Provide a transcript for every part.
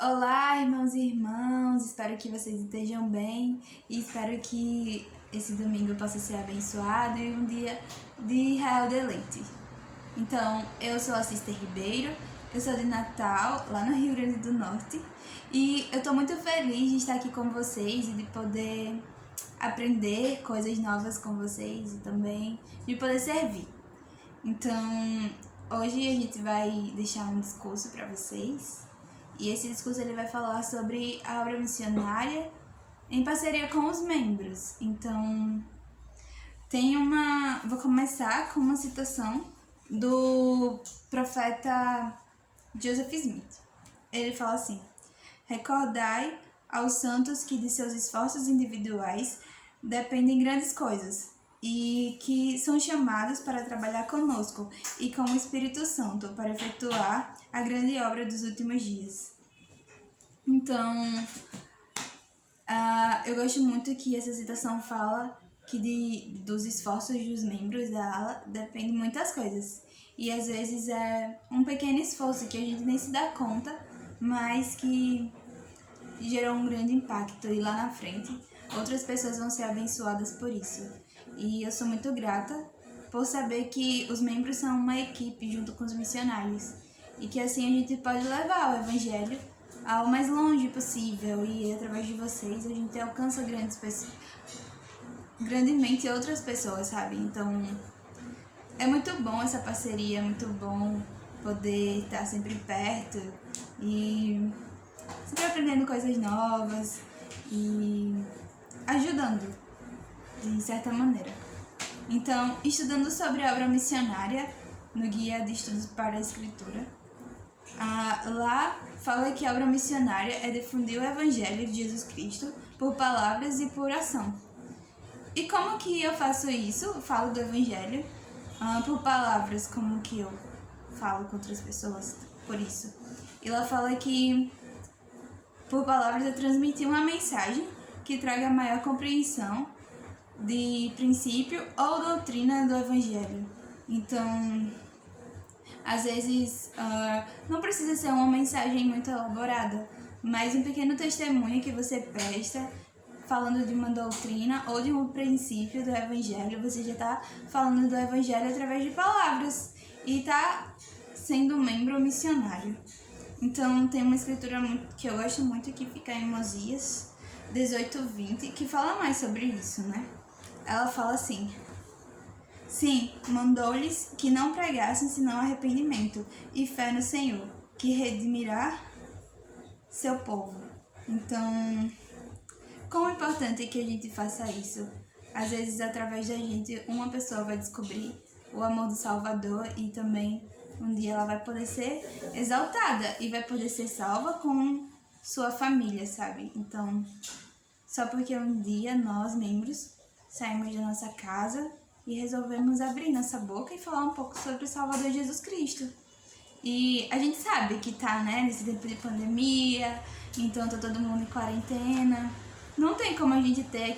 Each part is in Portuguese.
Olá, irmãos e irmãs, espero que vocês estejam bem e espero que esse domingo possa ser abençoado e um dia de real deleite. Então, eu sou a Sister Ribeiro, eu sou de Natal, lá no Rio Grande do Norte, e eu tô muito feliz de estar aqui com vocês e de poder aprender coisas novas com vocês e também de poder servir. Então, hoje a gente vai deixar um discurso para vocês. E esse discurso ele vai falar sobre a obra missionária em parceria com os membros. Então, vou começar com uma citação do profeta Joseph Smith. Ele fala assim: recordai aos santos que de seus esforços individuais dependem grandes coisas e que são chamados para trabalhar conosco e com o Espírito Santo para efetuar a grande obra dos últimos dias. Então, eu gosto muito que essa citação fala que dos esforços dos membros da ala dependem muitas coisas. E às vezes é um pequeno esforço que a gente nem se dá conta, mas que gerou um grande impacto e lá na frente outras pessoas vão ser abençoadas por isso. E eu sou muito grata por saber que os membros são uma equipe junto com os missionários e que assim a gente pode levar o evangelho ao mais longe possível e através de vocês a gente alcança grandemente outras pessoas, sabe? Então é muito bom essa parceria, é muito bom poder estar sempre perto e sempre aprendendo coisas novas e ajudando de certa maneira. Então, estudando sobre a obra missionária no Guia de Estudos para a Escritura, lá fala que a obra missionária é difundir o Evangelho de Jesus Cristo por palavras e por ação. E como que eu faço isso? Eu falo do Evangelho por palavras, como que eu falo com outras pessoas por isso. E ela fala que por palavras é transmitir uma mensagem que traga maior compreensão de princípio ou doutrina do Evangelho. Então, às vezes, não precisa ser uma mensagem muito elaborada, mas um pequeno testemunho que você presta falando de uma doutrina ou de um princípio do Evangelho, você já está falando do Evangelho através de palavras e está sendo um membro missionário. Então, tem uma escritura que eu gosto muito que fica em Mosias 18:20, que fala mais sobre isso, né? Ela fala assim: sim, mandou-lhes que não pregassem senão arrependimento e fé no Senhor, que redimirá seu povo. Então, quão importante é que a gente faça isso? Às vezes, através da gente, uma pessoa vai descobrir o amor do Salvador e também um dia ela vai poder ser exaltada e vai poder ser salva com sua família, sabe? Então, só porque um dia nós, membros, saímos da nossa casa e resolvemos abrir nossa boca e falar um pouco sobre o Salvador Jesus Cristo. E a gente sabe que tá, né, nesse tempo de pandemia, então tá todo mundo em quarentena. Não tem como a gente ter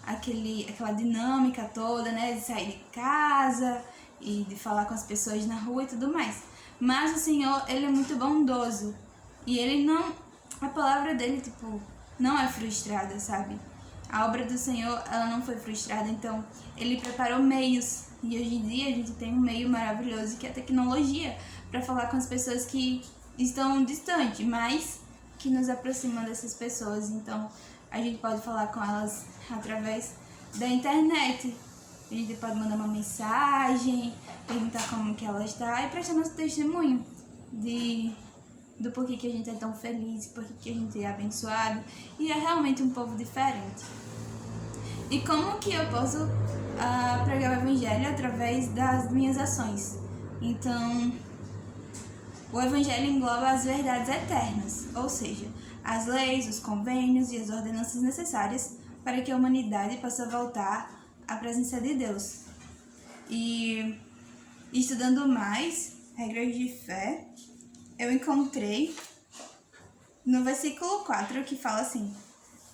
aquela dinâmica toda, né, de sair de casa e de falar com as pessoas na rua e tudo mais. Mas o Senhor, Ele é muito bondoso. E Ele não... A palavra dele, não é frustrada, sabe? A obra do Senhor, ela não foi frustrada, então Ele preparou meios. E hoje em dia a gente tem um meio maravilhoso que é a tecnologia, para falar com as pessoas que estão distantes, mas que nos aproximam dessas pessoas. Então a gente pode falar com elas através da internet. A gente pode mandar uma mensagem, perguntar como que ela está e prestar nosso testemunho do porquê que a gente é tão feliz, porquê que a gente é abençoado e é realmente um povo diferente. E como que eu posso pregar o Evangelho através das minhas ações? Então, o Evangelho engloba as verdades eternas, ou seja, as leis, os convênios e as ordenanças necessárias para que a humanidade possa voltar à presença de Deus. E estudando mais regras de fé, eu encontrei no versículo 4 que fala assim: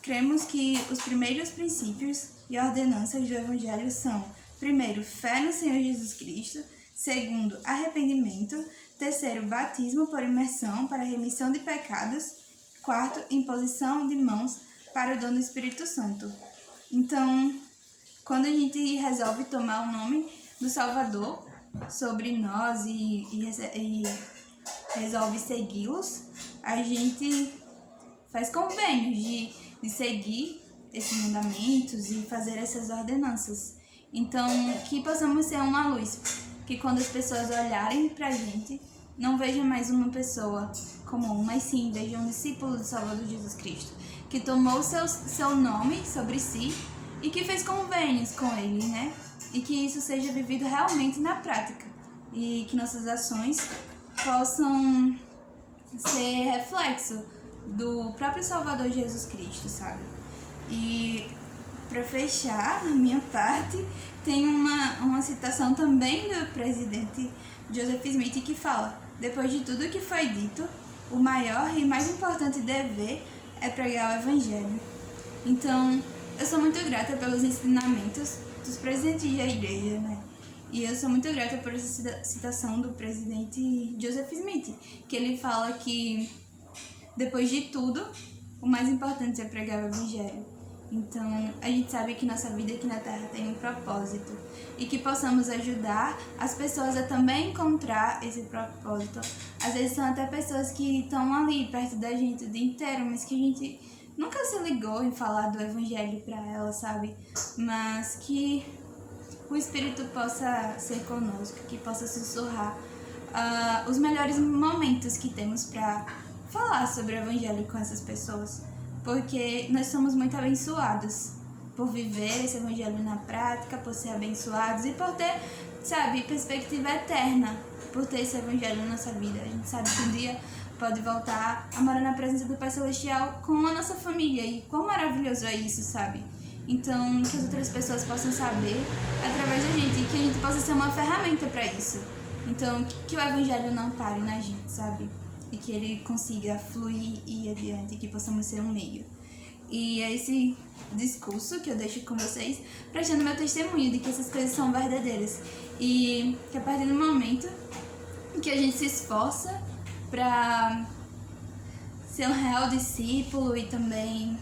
cremos que os primeiros princípios e ordenanças do Evangelho são, primeiro, fé no Senhor Jesus Cristo, segundo, arrependimento, Terceiro, batismo por imersão para remissão de pecados. Quarto, imposição de mãos para o dom do Espírito Santo. Então, quando a gente resolve tomar o nome do Salvador sobre nós e resolve segui-los, a gente faz convênios de seguir esses mandamentos e fazer essas ordenanças. Então, que possamos ser uma luz, que quando as pessoas olharem pra gente, não vejam mais uma pessoa comum, mas sim vejam um discípulo do Salvador Jesus Cristo, que tomou seu nome sobre si e que fez convênios com ele, né? E que isso seja vivido realmente na prática e que nossas ações possam ser reflexo do próprio Salvador Jesus Cristo, sabe? E para fechar, na minha parte, tem uma citação também do presidente Joseph Smith que fala: depois de tudo que foi dito, o maior e mais importante dever é pregar o Evangelho. Então, eu sou muito grata pelos ensinamentos dos presidentes da igreja, né? E eu sou muito grata por essa citação do presidente Joseph Smith, que ele fala que depois de tudo, o mais importante é pregar o Evangelho. Então, a gente sabe que nossa vida aqui na Terra tem um propósito e que possamos ajudar as pessoas a também encontrar esse propósito. Às vezes são até pessoas que estão ali perto da gente o dia inteiro, mas que a gente nunca se ligou em falar do Evangelho para elas, sabe? Mas que o Espírito possa ser conosco, que possa sussurrar os melhores momentos que temos para falar sobre o Evangelho com essas pessoas. Porque nós somos muito abençoados por viver esse Evangelho na prática, por ser abençoados e por ter, sabe, perspectiva eterna, por ter esse Evangelho na nossa vida. A gente sabe que um dia pode voltar a morar na presença do Pai Celestial com a nossa família, e quão maravilhoso é isso, sabe? Então, que as outras pessoas possam saber através da gente e que a gente possa ser uma ferramenta para isso. Então, que o Evangelho não pare na gente, sabe? E que ele consiga fluir e ir adiante, que possamos ser um meio. E é esse discurso que eu deixo com vocês, prestando meu testemunho de que essas coisas são verdadeiras. E que a partir do momento que a gente se esforça para ser um real discípulo e também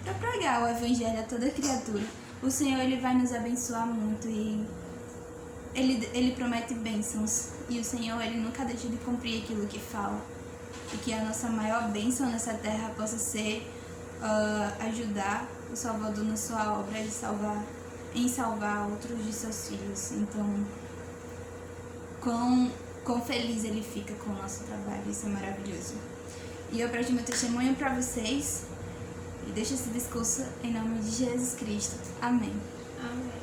para pregar o Evangelho a toda criatura, o Senhor ele vai nos abençoar muito e Ele promete bênçãos e o Senhor ele nunca deixa de cumprir aquilo que fala. E que a nossa maior bênção nessa terra possa ser ajudar o Salvador na sua obra em salvar outros de seus filhos. Então, quão feliz ele fica com o nosso trabalho, isso é maravilhoso. E eu presto meu testemunho para vocês e deixo esse discurso em nome de Jesus Cristo. Amém. Amém.